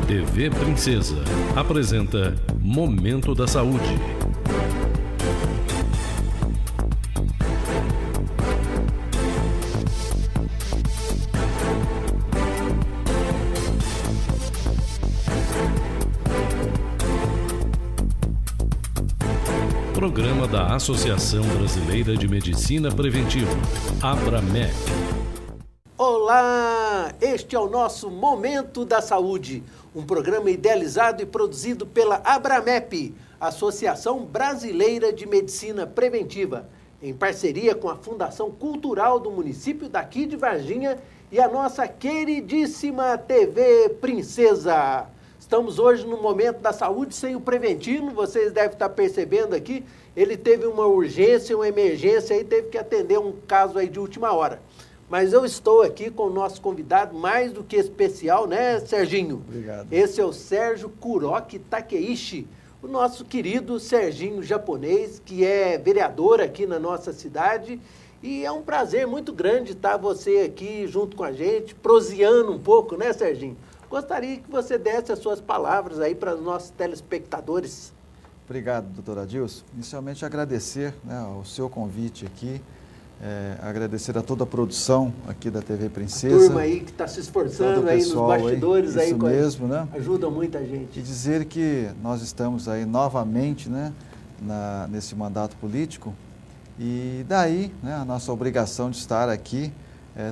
TV Princesa apresenta Momento da Saúde. Programa da Associação Brasileira de Medicina Preventiva, ABRAMEP. Olá! Este é o nosso Momento da Saúde, um programa idealizado e produzido pela ABRAMEP, Associação Brasileira de Medicina Preventiva, em parceria com a Fundação Cultural do município daqui de Varginha e a nossa queridíssima TV Princesa. Estamos hoje no Momento da Saúde sem o Preventino, vocês devem estar percebendo aqui, ele teve uma urgência, uma emergência e teve que atender um caso aí de última hora. Mas eu estou aqui com o nosso convidado mais do que especial, né, Serginho? Obrigado. Esse é o Sérgio Kuroki Takeishi, o nosso querido Serginho japonês, que é vereador aqui na nossa cidade. E é um prazer muito grande estar você aqui junto com a gente, proseando um pouco, né, Serginho? Gostaria que você desse as suas palavras aí para os nossos telespectadores. Obrigado, doutor Adilson. Inicialmente agradecer, né, o seu convite aqui, agradecer a toda a produção aqui da TV Princesa. A turma aí que está se esforçando aí nos bastidores, aí, isso mesmo, né? Ajuda muita gente. E dizer que nós estamos aí novamente, né, nesse mandato político e daí, né, a nossa obrigação de estar aqui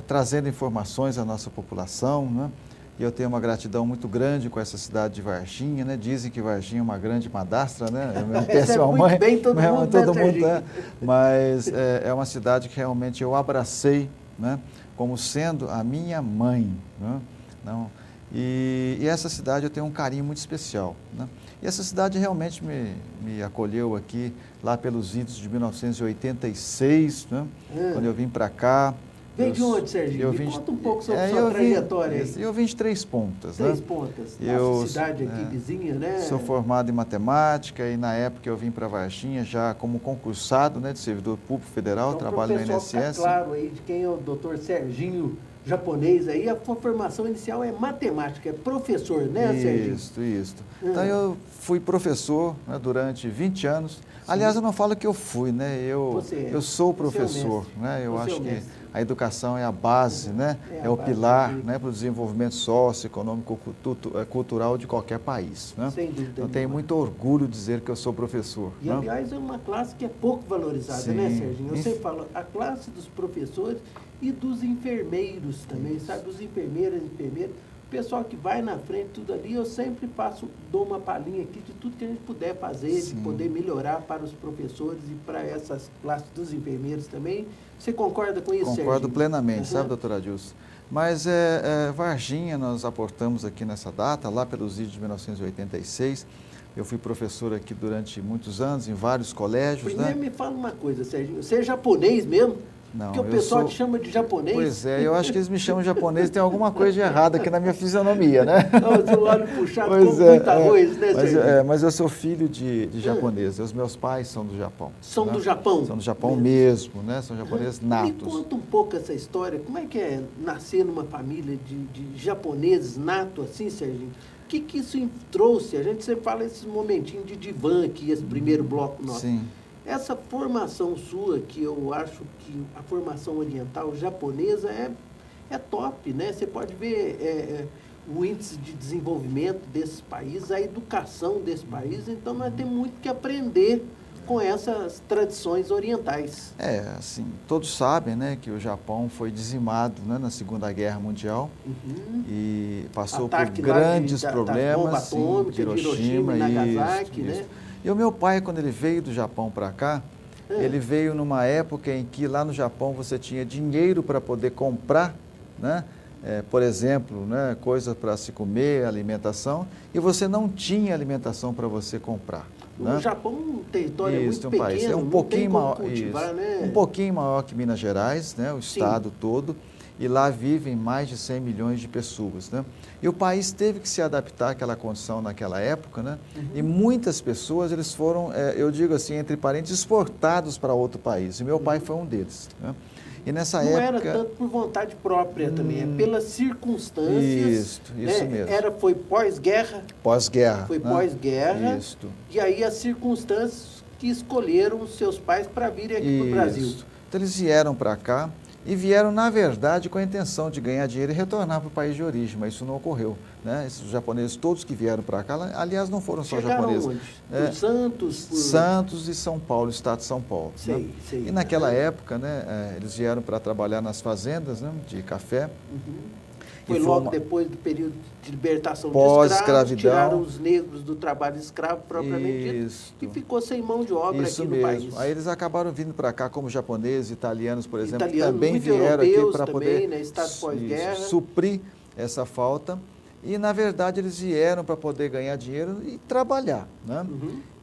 trazendo informações à nossa população, né? E eu tenho uma gratidão muito grande com essa cidade de Varginha, né? Dizem que Varginha é uma grande madastra, né? Muito bem, todo mundo, né? Mas é uma cidade que realmente eu abracei, né? Como sendo a minha mãe, né? Não, e essa cidade eu tenho um carinho muito especial, né? E essa cidade realmente me acolheu aqui, lá pelos idos de 1986, né? Quando eu vim para cá. Vem de onde, Serginho? Me conta um pouco sobre a sua trajetória aí. Eu vim de Três Pontas. Três Pontas, nossa cidade aqui vizinha, né? Sou formado em matemática e na época eu vim para Varginha já como concursado, né, de servidor público federal, então, trabalho no INSS. Tá claro aí de quem é o doutor Serginho japonês aí, a sua formação inicial é matemática, é professor, né, Serginho? Isso. Então eu fui professor, né, durante 20 anos. Sim. Aliás, eu não falo que eu fui, né? Eu sou professor, né? Eu acho que a educação é a base, né? É o pilar, né, para o desenvolvimento socioeconômico, cultural de qualquer país, né? Sem dúvida. Eu tenho muito orgulho de dizer que eu sou professor. E, né? aliás, é uma classe que é pouco valorizada, Sim. né, Serginho? Eu sempre falo, a classe dos professores e dos enfermeiros também, sabe? Os enfermeiros, o pessoal que vai na frente, tudo ali, eu sempre dou uma palhinha aqui de tudo que a gente puder fazer, de poder melhorar para os professores e para essas classes dos enfermeiros também. Você concorda com isso, Serginho? Concordo plenamente, sabe, doutor Adilson? Mas Varginha, nós aportamos aqui nessa data, lá pelos idos de 1986. Eu fui professor aqui durante muitos anos, em vários colégios. Primeiro, né? Me fala uma coisa, Serginho, você é japonês mesmo? Não, porque o pessoal te chama de japonês. Pois é, eu acho que eles me chamam de japonês, tem alguma coisa de errado aqui na minha fisionomia, né? Não, seu olho puxado com muito arroz, né, Serginho? Mas eu sou filho de japonês, os meus pais são do Japão. São, né? Do Japão? São do Japão mesmo, né? São japoneses natos. Me conta um pouco essa história, como é que é nascer numa família de japoneses nato assim, Serginho? O que isso trouxe? A gente sempre fala esses momentinhos de divã aqui, esse primeiro bloco nosso. Sim. Essa formação sua, que eu acho que a formação oriental japonesa é top, né? Você pode ver o índice de desenvolvimento desses países, a educação desse país, então nós temos muito que aprender com essas tradições orientais. Assim, todos sabem, né, que o Japão foi dizimado, né, na Segunda Guerra Mundial e passou por grandes problemas, de Hiroshima e Nagasaki, isso. Né? E o meu pai, quando ele veio do Japão para cá, ele veio numa época em que lá no Japão você tinha dinheiro para poder comprar, né? Por exemplo, né, coisas para se comer, alimentação, e você não tinha alimentação para você comprar. No Japão, um território muito pequeno, país. Um pouquinho maior que Minas Gerais, né, o estado todo. e lá vivem mais de 100 milhões de pessoas, né? E o país teve que se adaptar àquela condição naquela época, né? E muitas pessoas, eles foram, eu digo assim, entre parênteses, exportados para outro país. E meu pai foi um deles, né? E nessa não época... Não era tanto por vontade própria também, é pelas circunstâncias. Isso né? mesmo. Foi pós-guerra. Pós-guerra. Foi né? pós-guerra. Isso. E aí as circunstâncias que escolheram os seus pais para virem aqui para o Brasil. Então eles vieram para cá e vieram, na verdade, com a intenção de ganhar dinheiro e retornar para o país de origem, mas isso não ocorreu. Né? Esses japoneses, todos que vieram para cá, aliás, não foram só japoneses. Onde? Por Santos? Santos e São Paulo, estado de São Paulo. Sei, né? sei. E naquela época, né, eles vieram para trabalhar nas fazendas, né, de café. Foi logo depois do período de libertação de pós-escravidão. Tiraram os negros do trabalho escravo propriamente dito e ficou sem mão de obra aqui no país. Aí eles acabaram vindo para cá como japoneses, italianos, por exemplo, italianos, também vieram aqui para poder né, estado pós-guerra. suprir essa falta. E, na verdade, eles vieram para poder ganhar dinheiro e trabalhar. Né?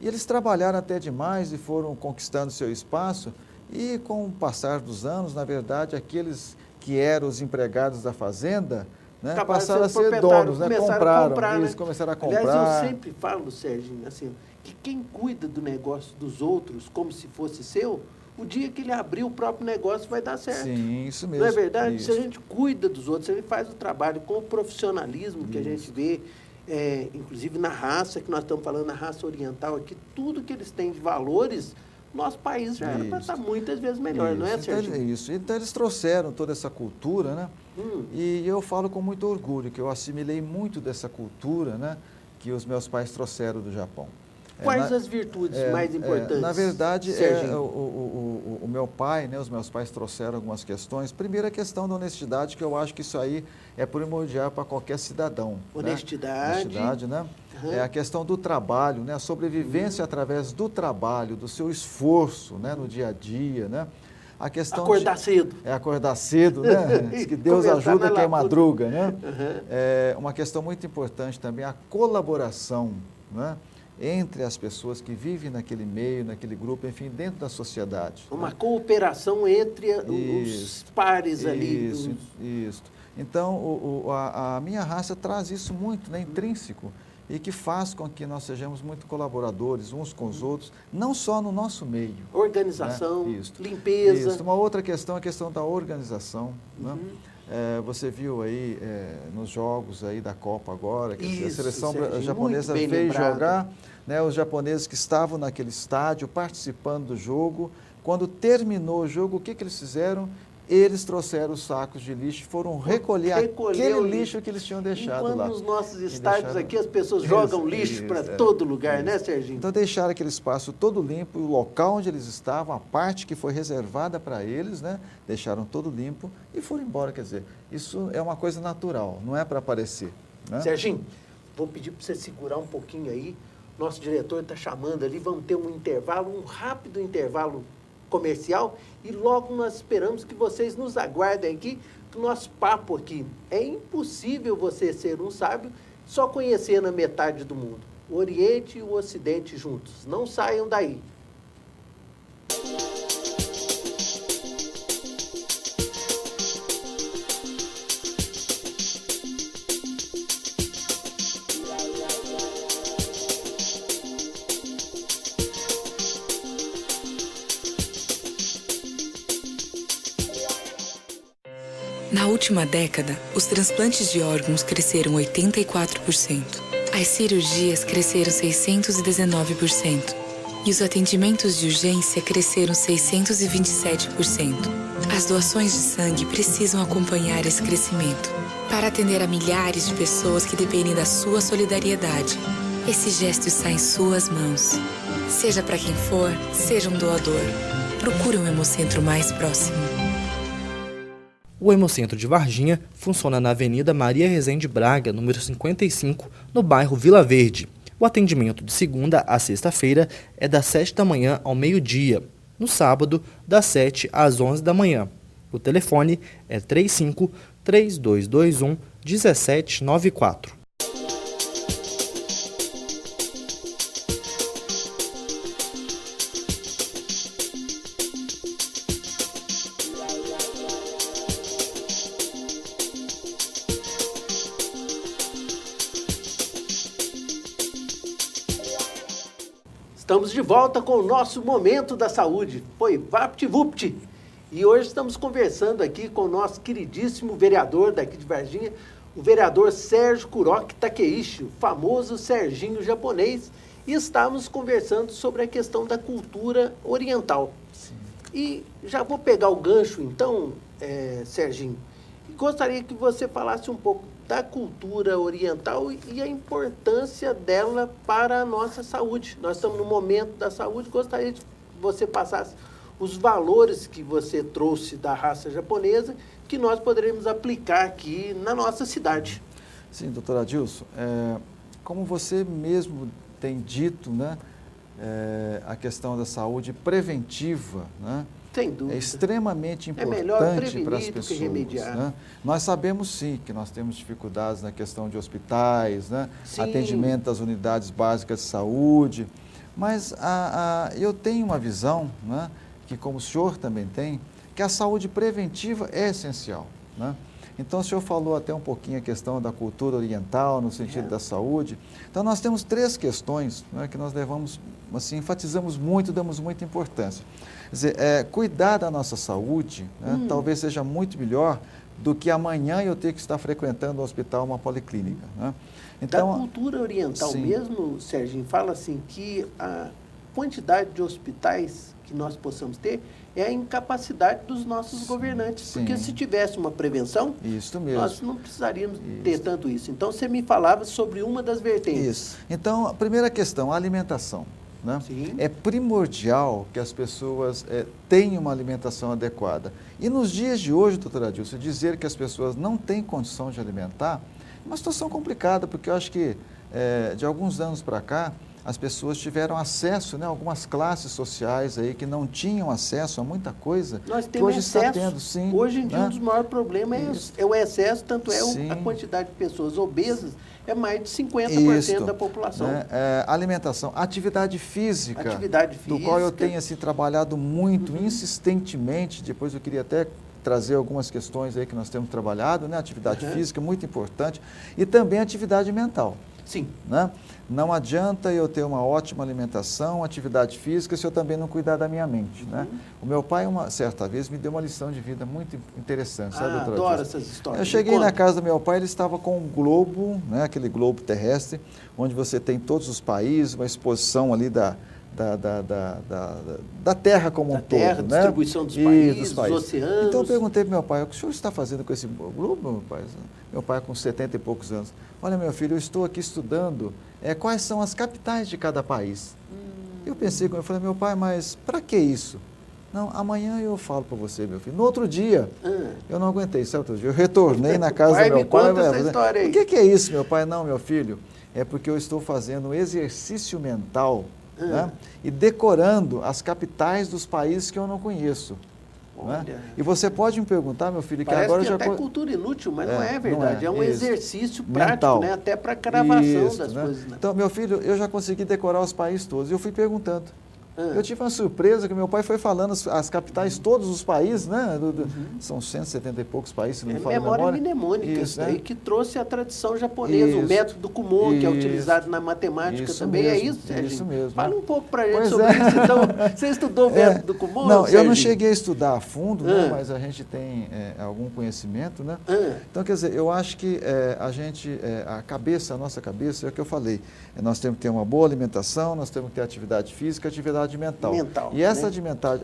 E eles trabalharam até demais e foram conquistando seu espaço. E, com o passar dos anos, na verdade, aqueles que eram os empregados da fazenda, né, passaram a ser donos, né? Compraram, eles começaram a comprar. Aliás, eu sempre falo, Serginho, assim, que quem cuida do negócio dos outros como se fosse seu, o dia que ele abrir o próprio negócio vai dar certo. Sim, isso mesmo. Não é verdade? Isso. Se a gente cuida dos outros, se a gente faz o trabalho com o profissionalismo que a gente vê, inclusive na raça, que nós estamos falando, na raça oriental aqui, tudo que eles têm de valores, nosso país já era para estar muitas vezes melhor, não é, Serginho? Isso. Então, eles trouxeram toda essa cultura, né? E eu falo com muito orgulho que eu assimilei muito dessa cultura, né, que os meus pais trouxeram do Japão. Quais as virtudes mais importantes? Na verdade, o meu pai, né, os meus pais trouxeram algumas questões. Primeiro, a questão da honestidade, que eu acho que isso aí é primordial para qualquer cidadão. Honestidade. Né? Honestidade, né? É a questão do trabalho, né? A sobrevivência através do trabalho, do seu esforço, né, no dia a dia, né? A questão acordar cedo. Acordar cedo, né? Diz que Deus ajuda quem madruga, né? É uma questão muito importante também, a colaboração, né, entre as pessoas que vivem naquele meio, naquele grupo, enfim, dentro da sociedade. Uma cooperação entre os pares ali. Isso. Então, a minha raça traz isso muito, né, intrínseco, e que faz com que nós sejamos muito colaboradores uns com os outros, não só no nosso meio. Organização, né? limpeza. Isso. Uma outra questão é a questão da organização. Né? Você viu aí nos jogos aí da Copa agora, que a seleção japonesa veio jogar, né, os japoneses que estavam naquele estádio participando do jogo. Quando terminou o jogo, o que eles fizeram? Eles trouxeram os sacos de lixo, foram recolher aquele lixo que eles tinham deixado lá. Enquanto nos nossos estádios aqui as pessoas jogam lixo para todo lugar, né, Serginho? Então deixaram aquele espaço todo limpo, o local onde eles estavam, a parte que foi reservada para eles, né, deixaram todo limpo e foram embora. Quer dizer, isso é uma coisa natural, não é para aparecer. Né? Serginho, vou pedir para você segurar um pouquinho aí. Nosso diretor está chamando ali, vamos ter um intervalo, um rápido intervalo comercial, e logo nós esperamos que vocês nos aguardem aqui, que o nosso papo aqui é impossível você ser um sábio só conhecendo a metade do mundo, o Oriente e o Ocidente juntos. Não saiam daí. Na última década, os transplantes de órgãos cresceram 84%. As cirurgias cresceram 619%. E os atendimentos de urgência cresceram 627%. As doações de sangue precisam acompanhar esse crescimento para atender a milhares de pessoas que dependem da sua solidariedade. Esse gesto está em suas mãos. Seja para quem for, seja um doador. Procure um Hemocentro mais próximo. O Hemocentro de Varginha funciona na Avenida Maria Rezende Braga, número 55, no bairro Vila Verde. O atendimento de segunda a sexta-feira é das 7 da manhã ao meio-dia. No sábado, das 7 às 11 da manhã. O telefone é 35-3221-1794. Estamos de volta com o nosso Momento da Saúde. Foi VaptVupt. E hoje estamos conversando aqui com o nosso queridíssimo vereador daqui de Varginha, o vereador Sérgio Kuroki Takeishi, o famoso Serginho japonês, e estamos conversando sobre a questão da cultura oriental. Sim. E já vou pegar o gancho, então, Serginho, e gostaria que você falasse um pouco da cultura oriental e a importância dela para a nossa saúde. Nós estamos no momento da saúde, gostaria de que você passasse os valores que você trouxe da raça japonesa, que nós poderemos aplicar aqui na nossa cidade. Sim, doutor Adilson, como você mesmo tem dito, né, a questão da saúde preventiva, né, sem dúvida, é extremamente importante para as pessoas. Que remediar. Né? Nós sabemos sim que nós temos dificuldades na questão de hospitais, né, atendimento às unidades básicas de saúde, mas eu tenho uma visão, né, que como o senhor também tem, que a saúde preventiva é essencial. Né? Então, o senhor falou até um pouquinho a questão da cultura oriental, no sentido da saúde. Então, nós temos 3 questões, né, que nós levamos, assim, enfatizamos muito, damos muita importância. Quer dizer, cuidar da nossa saúde, né, talvez seja muito melhor do que amanhã eu ter que estar frequentando um hospital, uma policlínica. Né? Então, da cultura oriental mesmo, Serginho, fala assim que a quantidade de hospitais que nós possamos ter é a incapacidade dos nossos governantes. Porque se tivesse uma prevenção, nós não precisaríamos ter tanto isso. Então, você me falava sobre uma das vertentes. Isso. Então, a primeira questão, a alimentação. Né? É primordial que as pessoas tenham uma alimentação adequada. E nos dias de hoje, doutor Adilson, dizer que as pessoas não têm condição de alimentar é uma situação complicada, porque eu acho que de alguns anos para cá, as pessoas tiveram acesso, né, algumas classes sociais aí que não tinham acesso a muita coisa. Nós temos hoje excesso. Está tendo, sim, hoje em dia, né? um dos maiores problemas é o excesso, tanto é a quantidade de pessoas obesas, é mais de 50% da população. Né? Alimentação, atividade física, do qual eu tenho assim, trabalhado muito, insistentemente. Depois eu queria até trazer algumas questões aí que nós temos trabalhado, né? Atividade física, muito importante, e também atividade mental. Sim. Né? Não adianta eu ter uma ótima alimentação, atividade física, se eu também não cuidar da minha mente. Né? O meu pai, uma certa vez, me deu uma lição de vida muito interessante. Sabe, doutora? Adoro essas histórias. Eu cheguei na casa do meu pai, ele estava com um globo, né, aquele globo terrestre, onde você tem todos os países, uma exposição ali da Terra como um todo. Terra, né? Distribuição dos países, dos oceanos. Então eu perguntei para meu pai, o que o senhor está fazendo com esse globo, meu pai? Meu pai com 70 e poucos anos. Olha, meu filho, eu estou aqui estudando quais são as capitais de cada país. Eu pensei, eu falei, meu pai, mas para que isso? Não, amanhã eu falo para você, meu filho. No outro dia, eu não aguentei, sabe, outro dia, eu retornei na casa do meu pai. Essa história aí. O que é isso, meu pai? Não, meu filho, é porque eu estou fazendo um exercício mental, né, e decorando as capitais dos países que eu não conheço. Né? E você pode me perguntar, meu filho, que agora que já... até cultura inútil, mas não é verdade. É um exercício prático, né? Até para a gravação das coisas. Né? Então, meu filho, eu já consegui decorar os países todos. E eu fui perguntando. Eu tive uma surpresa que meu pai foi falando as capitais, todos os países, né? São 170 e poucos países, se não me falha a memória. Memória mnemônica, isso daí, que trouxe a tradição japonesa, o método Kumon, que é utilizado na matemática também. Mesmo, é isso, Serginho? Isso mesmo. Fala um pouco para a gente sobre isso. Então, você estudou o método Kumon? Não, eu não cheguei a estudar a fundo, né, mas a gente tem algum conhecimento, né? Então, quer dizer, eu acho que a nossa cabeça, é o que eu falei, nós temos que ter uma boa alimentação, nós temos que ter atividade física, atividade mental. E essa atividade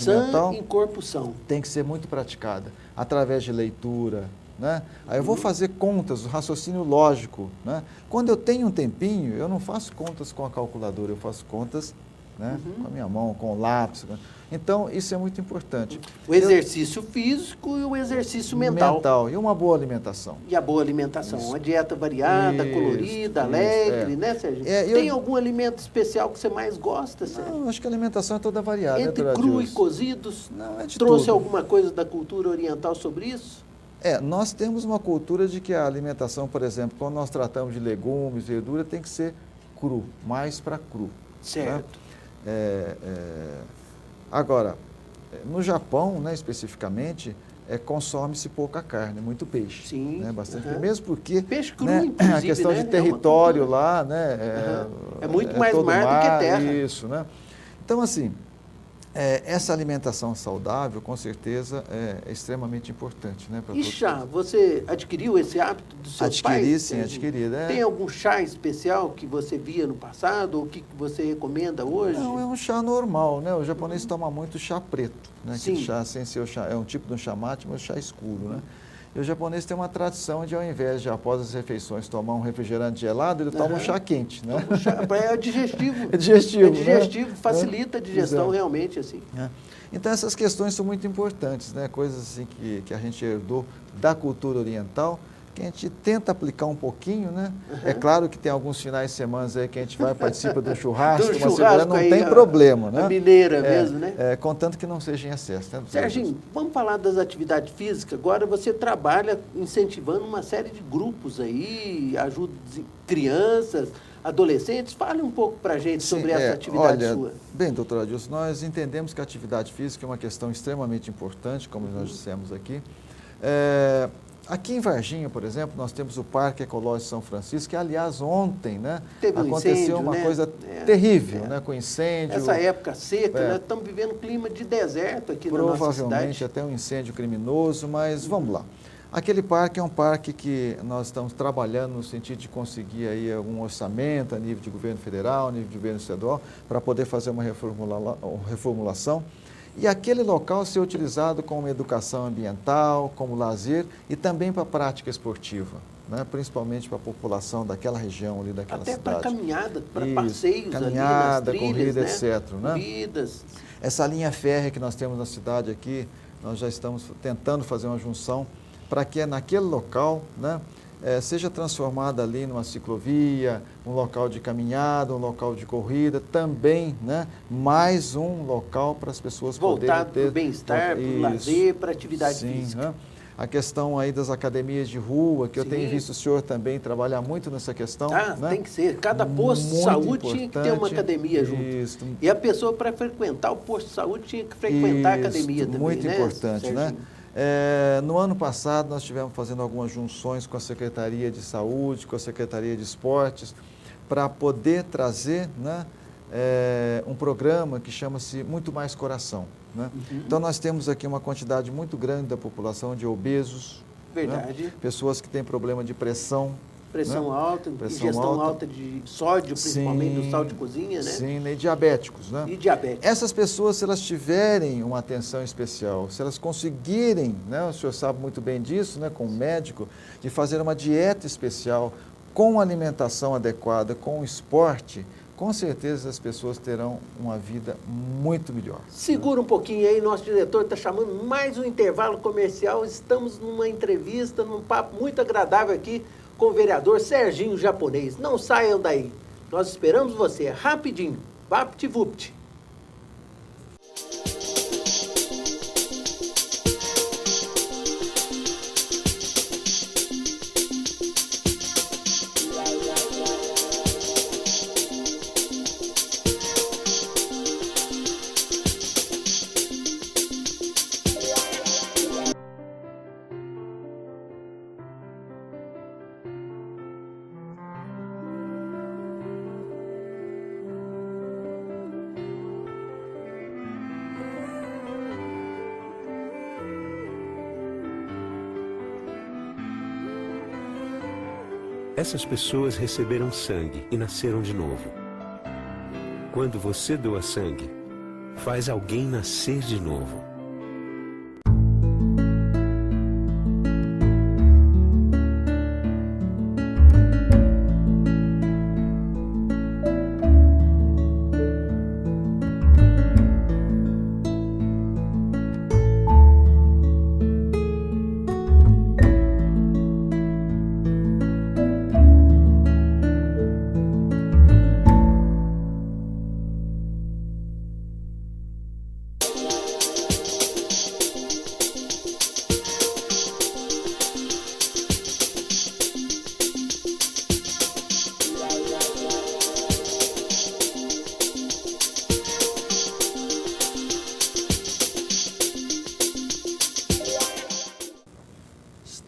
mental em corpo são. Tem que ser muito praticada, através de leitura. Né? Aí eu vou fazer contas, o raciocínio lógico. Né? Quando eu tenho um tempinho, eu não faço contas com a calculadora, eu faço contas, né, com a minha mão, com o lápis. Então, isso é muito importante. O exercício físico e o exercício mental. E uma boa alimentação. E a boa alimentação. Uma dieta variada, colorida, alegre, né, Serginho? Tem algum alimento especial que você mais gosta, Serginho? Não, acho que a alimentação é toda variada. Entre cru e cozidos? Não, é de Trouxe tudo. alguma coisa da cultura oriental sobre isso? Nós temos uma cultura de que a alimentação, por exemplo, quando nós tratamos de legumes, verdura, tem que ser cru, mais para cru. Certo. Né? Agora, no Japão, né, especificamente, consome-se pouca carne, muito peixe. Sim, Né? Bastante aham. mesmo porque Peixe cru, né, inclusive, a questão né? de É uma território cultura. lá, né? Aham. É muito mais todo mar do que terra. Isso, né? Então, assim, essa alimentação saudável, com certeza, é extremamente importante, né? E chá, você adquiriu esse hábito dos seus pais? Adquiri, sim, Serginho? adquiri. Né? Tem algum chá especial que você via no passado ou que você recomenda hoje? Não, é um chá normal, né? O japonês toma muito chá preto, né? Sim. Que chá sem ser o chá, é um tipo de um chá mate, mas chá escuro, né? E o japonês tem uma tradição de, ao invés de, após as refeições, tomar um refrigerante gelado, ele toma um chá quente, né? O chá é digestivo. É digestivo, É digestivo, né? facilita a digestão Exato. realmente, assim. Então, essas questões são muito importantes, né? Coisas assim que a gente herdou da cultura oriental, que a gente tenta aplicar um pouquinho, né? É claro que tem alguns finais de semana aí que a gente vai participar de um churrasco, Do uma churrasco segunda, não aí, tem problema, né? A mineira mesmo, né? Contanto que não seja em excesso. Né? Serginho, vamos falar das atividades físicas. Agora você trabalha incentivando uma série de grupos aí, ajuda crianças, adolescentes. Fale um pouco para a gente sobre essa atividade sua. Bem, doutor Adilson, nós entendemos que a atividade física é uma questão extremamente importante, como nós dissemos aqui. Aqui em Varginha, por exemplo, nós temos o Parque Ecológico São Francisco, que, aliás, ontem, né, teve um aconteceu incêndio, uma né? coisa terrível, né, com incêndio. Essa época seca, nós estamos vivendo um clima de deserto aqui na nossa cidade. Provavelmente até um incêndio criminoso, mas vamos lá. Aquele parque é um parque que nós estamos trabalhando no sentido de conseguir aí algum orçamento a nível de governo federal, a nível de governo estadual, para poder fazer uma reformulação. E aquele local ser utilizado como educação ambiental, como lazer e também para prática esportiva, né? Principalmente para a população daquela região ali, daquela cidade. Até para caminhada, para Isso, passeios caminhada, ali nas trilhas, corrida, né? etc. Né? Corridas. Essa linha férrea que nós temos na cidade aqui, nós já estamos tentando fazer uma junção para que naquele local, né, seja transformada ali numa ciclovia, um local de caminhada, um local de corrida, também, né, mais um local para as pessoas voltado poderem ter... para o bem-estar, para o lazer, para a atividade sim, física. Né? A questão aí das academias de rua, que eu Sim. tenho visto o senhor também trabalhar muito nessa questão. Né? Tem que ser. Cada posto de Muito saúde tinha que ter uma importante. academia junto. Isso. E a pessoa, para frequentar o posto de saúde, tinha que frequentar a academia também, muito né, importante, né? Serginho? No ano passado, nós estivemos fazendo algumas junções com a Secretaria de Saúde, com a Secretaria de Esportes, para poder trazer, né, um programa que chama-se Muito Mais Coração. Né? Então, nós temos aqui uma quantidade muito grande da população de obesos, Verdade. né? Pessoas que têm problema de pressão. Pressão né? alta, ingestão alta de sódio, principalmente do sal de cozinha, né? Sim, e diabéticos, né? E diabetes. Essas pessoas, se elas tiverem uma atenção especial, se elas conseguirem, né, o senhor sabe muito bem disso, né, com o médico, de fazer uma dieta especial, com alimentação adequada, com esporte, com certeza as pessoas terão uma vida muito melhor. Segura um pouquinho aí, nosso diretor está chamando mais um intervalo comercial. Estamos numa entrevista, num papo muito agradável aqui com o vereador Serginho Japonês. Não saiam daí. Nós esperamos você rapidinho. Vapt-vupt. Essas pessoas receberam sangue e nasceram de novo. Quando você doa sangue, faz alguém nascer de novo.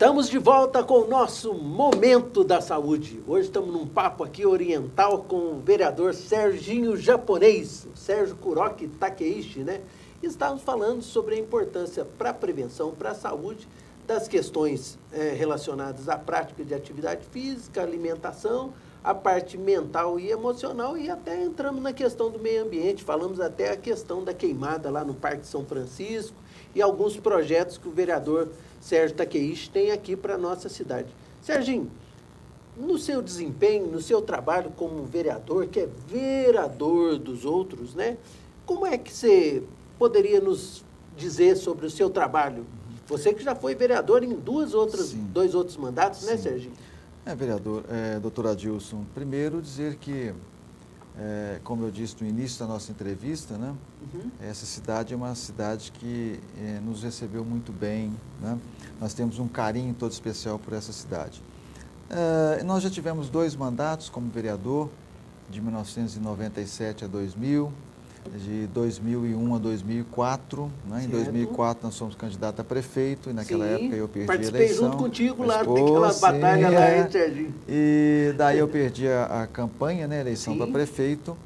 Estamos de volta com o nosso Momento da Saúde. Hoje estamos num papo aqui oriental com o vereador Serginho Japonês, o Sérgio Kuroki Takeishi, né? E estávamos falando sobre a importância para a prevenção, para a saúde, das questões relacionadas à prática de atividade física, alimentação, a parte mental e emocional, e até entramos na questão do meio ambiente, falamos até a questão da queimada lá no Parque São Francisco e alguns projetos que o vereador Sérgio Takeishi tem aqui para a nossa cidade. Serginho, no seu desempenho, no seu trabalho como vereador, que é vereador dos outros, né? Como é que você poderia nos dizer sobre o seu trabalho? Você que já foi vereador em dois outros mandatos, né, Serginho? Vereador, doutor Adilson, primeiro dizer que, como eu disse no início da nossa entrevista, né, essa cidade é uma cidade que nos recebeu muito bem, né? Nós temos um carinho todo especial por essa cidade. Nós já tivemos 2 mandatos como vereador, de 1997 a 2000, de 2001 a 2004, né? Em 2004 nós fomos candidatos a prefeito e naquela época eu perdi a eleição. Participei junto contigo lá naquela batalha lá, hein, Serginho? E daí eu perdi a campanha, né, a eleição para prefeito,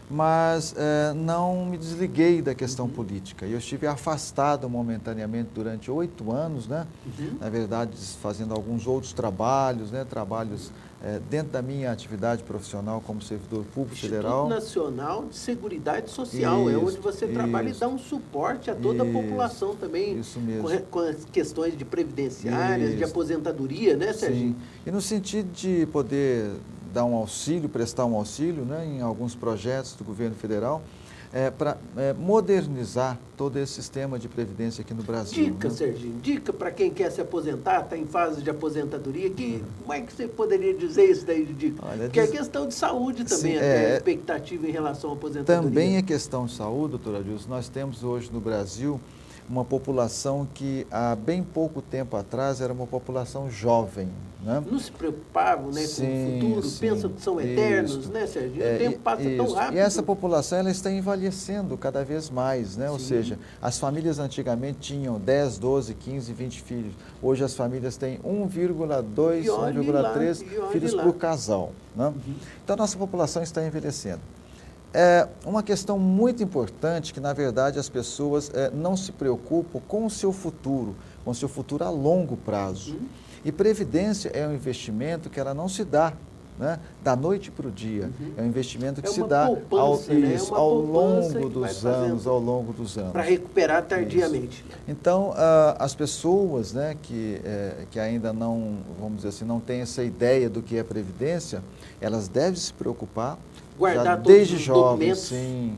mas não me desliguei da questão política. Eu estive afastado momentaneamente durante 8 anos, né? Na verdade, fazendo alguns outros trabalhos, né? Trabalhos dentro da minha atividade profissional como servidor público federal. Instituto Nacional de Seguridade Social, é onde você trabalha e dá um suporte a toda a população também, isso mesmo. Com as questões de previdenciárias, de aposentadoria, né, Serginho? Sim. E no sentido de poder dar um auxílio, prestar um auxílio, né, em alguns projetos do governo federal, para modernizar todo esse sistema de previdência aqui no Brasil. Dica, né? Serginho, dica para quem quer se aposentar, está em fase de aposentadoria, como é que você poderia dizer isso daí de dica? Olha, porque é questão de saúde também, até expectativa em relação à aposentadoria. Também é questão de saúde, doutor Adilson. Nós temos hoje no Brasil uma população que há bem pouco tempo atrás era uma população jovem, né? Não se preocupavam, né, com o futuro, pensam que são eternos, né, Serginho? O tempo passa tão rápido. E essa população ela está envelhecendo cada vez mais, né? Ou seja, as famílias antigamente tinham 10, 12, 15, 20 filhos. Hoje as famílias têm 1,2, 1,3 filhos por casal, né? Então a nossa população está envelhecendo. É uma questão muito importante que, na verdade, as pessoas não se preocupam com o seu futuro a longo prazo. E previdência é um investimento que ela não se dá, né, da noite para o dia. É um investimento que se dá ao longo dos anos. Para recuperar tardiamente. Isso. Então, as pessoas, né, que ainda não, vamos dizer assim, não têm essa ideia do que é previdência, elas devem se preocupar guardar desde todos os jovens, documentos. sim.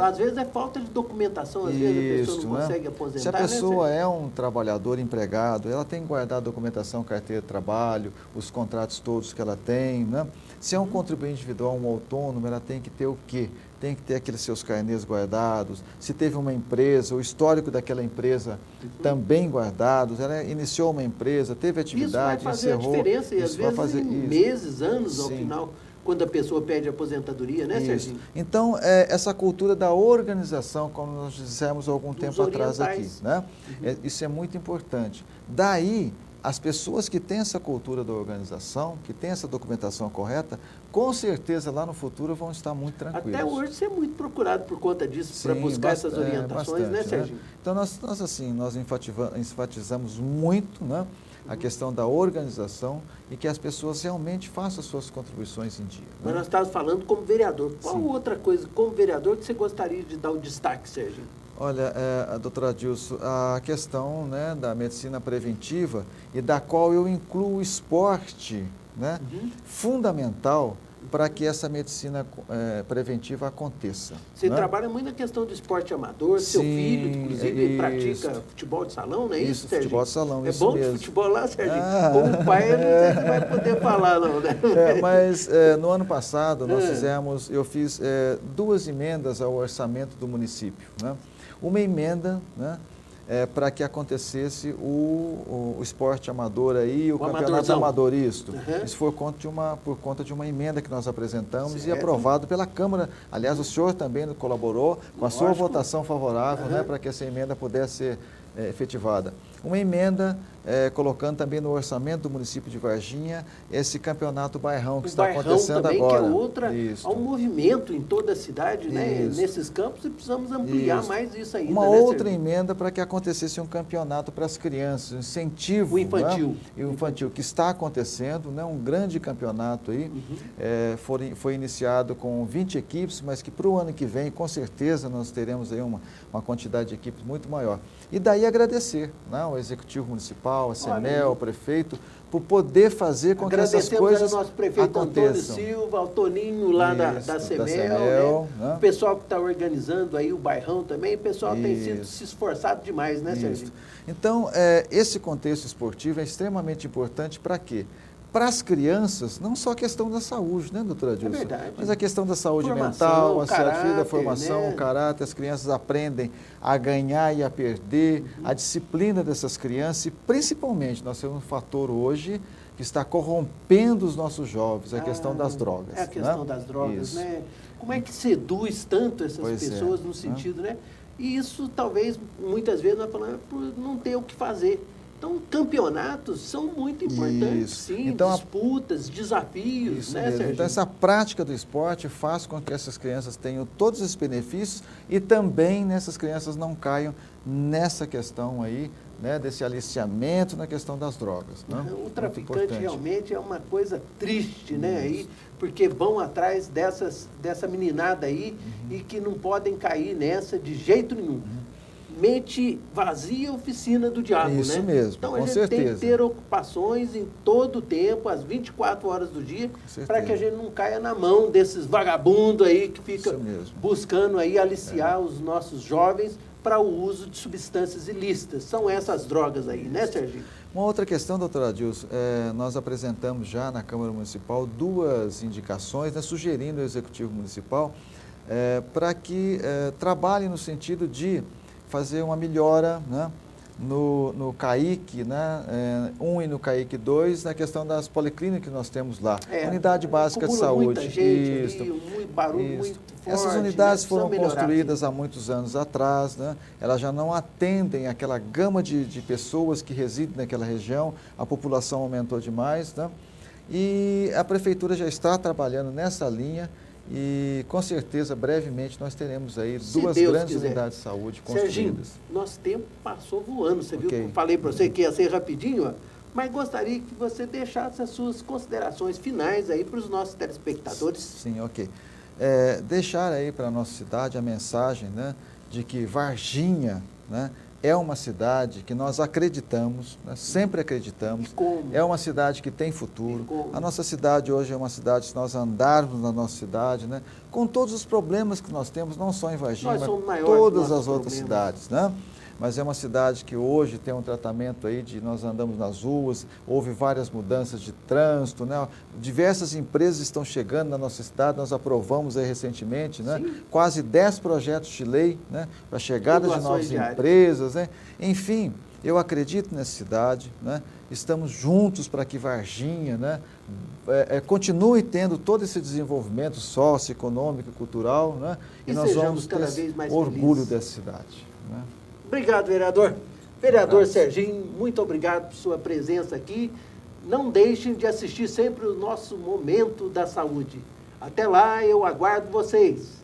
Às vezes é falta de documentação, às vezes a pessoa não consegue aposentar. Se a pessoa é um trabalhador empregado, ela tem que guardar a documentação, carteira de trabalho, os contratos todos que ela tem, né? Se é um contribuinte individual, um autônomo, ela tem que ter o quê? Tem que ter aqueles seus carnês guardados. Se teve uma empresa, o histórico daquela empresa também guardados. Ela iniciou uma empresa, teve atividade, isso vai fazer encerrou. A diferença, e às vezes meses, anos ao Sim. final, quando a pessoa pede aposentadoria, né, Serginho? Então, essa cultura da organização, como nós dissemos há algum tempo atrás aqui, né? Isso é muito importante. Daí, as pessoas que têm essa cultura da organização, que têm essa documentação correta, com certeza lá no futuro vão estar muito tranquilos. Até hoje você é muito procurado por conta disso, para buscar essas orientações, bastante, né, Serginho? Então, nós enfatizamos muito, né, a questão da organização e que as pessoas realmente façam as suas contribuições em dia. Mas nós estávamos falando como vereador. Qual outra coisa, como vereador, que você gostaria de dar o destaque, Serginho? Olha, doutora Adilson, a questão, né, da medicina preventiva e da qual eu incluo o esporte, né, fundamental para que essa medicina preventiva aconteça. Você né? trabalha muito na questão do esporte amador, seu filho, inclusive, pratica futebol de salão, não é isso, Serginho? Futebol de salão, isso mesmo. É bom de futebol lá, Serginho? Ah. Como pai, eu não sei se vai poder falar, não, né? Mas no ano passado, eu fiz 2 emendas ao orçamento do município, né? Uma emenda, né, para que acontecesse o esporte amador aí, o campeonato amador, isso. Isso foi por conta de uma emenda que nós apresentamos e aprovado pela Câmara. Aliás, o senhor também colaborou com a sua votação favorável, né, para que essa emenda pudesse ser efetivada. Uma emenda colocando também no orçamento do município de Varginha esse campeonato Bairrão que está acontecendo também, agora. Que é outra, há um movimento em toda a cidade, né, nesses campos, e precisamos ampliar mais isso ainda. Uma outra emenda para que acontecesse um campeonato para as crianças, um incentivo. O infantil. Né? E o infantil, que está acontecendo, né? Um grande campeonato aí, foi iniciado com 20 equipes, mas que para o ano que vem, com certeza, nós teremos aí uma quantidade de equipes muito maior. E daí agradecer, né? O Executivo Municipal, a CEMEL, o prefeito, por poder fazer com que essas coisas ao nosso prefeito aconteçam. Antônio Silva, ao Toninho lá da CEMEL, né? O pessoal que está organizando aí o Bairrão também, o pessoal tem se esforçado demais, né, Serginho? Então, esse contexto esportivo é extremamente importante para quê? Para as crianças, não só a questão da saúde, né, doutora Adilson? É verdade. Mas a questão da saúde mental, a formação, né? O caráter, as crianças aprendem a ganhar e a perder, a disciplina dessas crianças e principalmente nós temos um fator hoje que está corrompendo os nossos jovens, a questão das drogas. É a questão, né, das drogas, isso, né? Como é que seduz tanto essas pessoas no sentido, né? E isso talvez, muitas vezes, nós falamos por não ter o que fazer. Então, campeonatos são muito importantes, sim, então, disputas, desafios, né, Serginho? Então, essa prática do esporte faz com que essas crianças tenham todos esses benefícios e também essas crianças não caiam nessa questão aí, né, desse aliciamento na questão das drogas. Né? O traficante realmente é uma coisa triste, né, aí, porque vão atrás dessa meninada aí e que não podem cair nessa de jeito nenhum. Mente vazia, oficina do diabo, Isso né? mesmo, então, com a gente certeza. tem que ter ocupações em todo o tempo, às 24 horas do dia, para que a gente não caia na mão desses vagabundos aí que ficam buscando aí aliciar os nossos jovens para o uso de substâncias ilícitas. São essas drogas aí, né, Serginho? Uma outra questão, doutora Adilson, nós apresentamos já na Câmara Municipal 2 indicações, né, sugerindo ao Executivo Municipal para que trabalhe no sentido de fazer uma melhora, né, no CAIC, né, 1 e no CAIC 2, na questão das policlínicas que nós temos lá. Unidade Básica de Saúde. Muita gente ali, muito barulho, muito forte. Essas unidades, né, foram construídas assim há muitos anos atrás, né? Elas já não atendem aquela gama de pessoas que residem naquela região, a população aumentou demais, né? E a Prefeitura já está trabalhando nessa linha. E, com certeza, brevemente, nós teremos aí 2 grandes unidades de saúde construídas. Serginho, nosso tempo passou voando. Você viu que eu falei para você que ia ser rapidinho, ó, mas gostaria que você deixasse as suas considerações finais aí para os nossos telespectadores. Sim, ok. Deixar aí para a nossa cidade a mensagem, né, de que Varginha, né, é uma cidade que nós acreditamos, né, sempre acreditamos. É uma cidade que tem futuro. A nossa cidade hoje é uma cidade, se nós andarmos na nossa cidade, né, com todos os problemas que nós temos, não só em Varginha, mas todas as outras cidades, né? Mas é uma cidade que hoje tem um tratamento aí de nós andamos nas ruas, houve várias mudanças de trânsito, né? Diversas empresas estão chegando na nossa cidade, nós aprovamos aí recentemente, né? Quase 10 projetos de lei, né? Para a chegada de novas empresas, né? Enfim, eu acredito nessa cidade, né? Estamos juntos para que Varginha, né, continue tendo todo esse desenvolvimento socioeconômico e cultural, né? E nós vamos ter orgulho dessa cidade, né? Obrigado, vereador. Vereador Serginho, muito obrigado por sua presença aqui. Não deixem de assistir sempre o nosso Momento da Saúde. Até lá, eu aguardo vocês.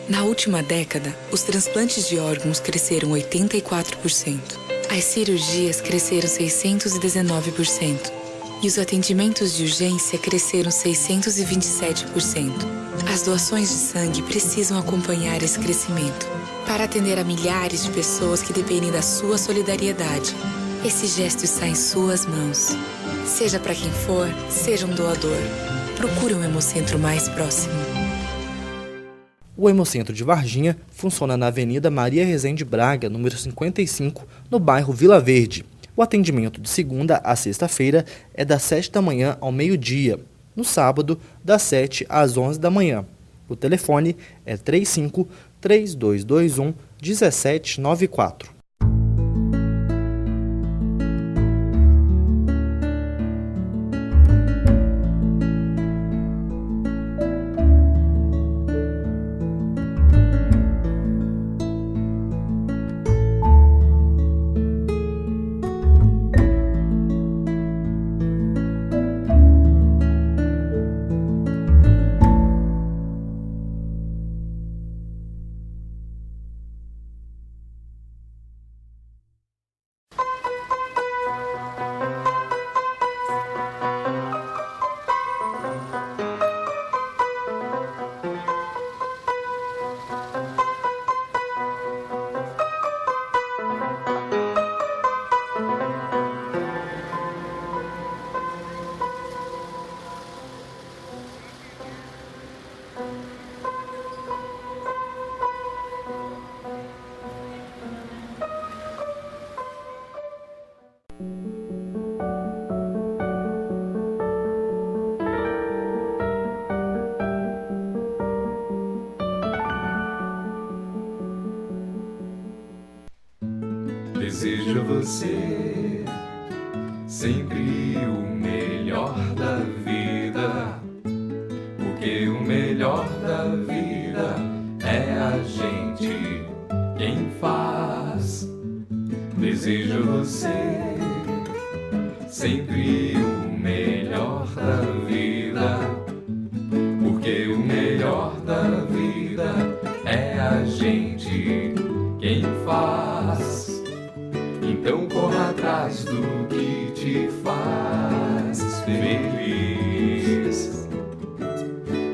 Na última década, os transplantes de órgãos cresceram 84%. As cirurgias cresceram 619% e os atendimentos de urgência cresceram 627%. As doações de sangue precisam acompanhar esse crescimento para atender a milhares de pessoas que dependem da sua solidariedade. Esse gesto está em suas mãos. Seja para quem for, seja um doador. Procure um Hemocentro mais próximo. O Hemocentro de Varginha funciona na Avenida Maria Rezende Braga, número 55, no bairro Vila Verde. O atendimento de segunda a sexta-feira é das 7 da manhã ao meio-dia. No sábado, das 7 às 11 da manhã. O telefone é 35-3221-1794. Desejo a você sempre o melhor da vida, porque o melhor da vida é a gente quem faz. Desejo a você sempre o melhor da vida, porque o melhor da vida é a gente quem faz. Então corra atrás do que te faz feliz,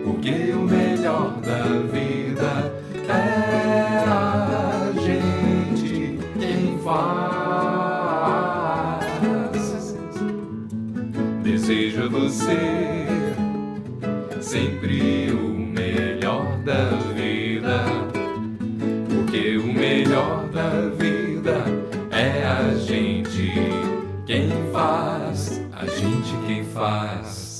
porque o melhor da vida é a gente quem faz. Desejo a você sempre o melhor da vida, porque o melhor da vida é a gente quem faz, a gente quem faz.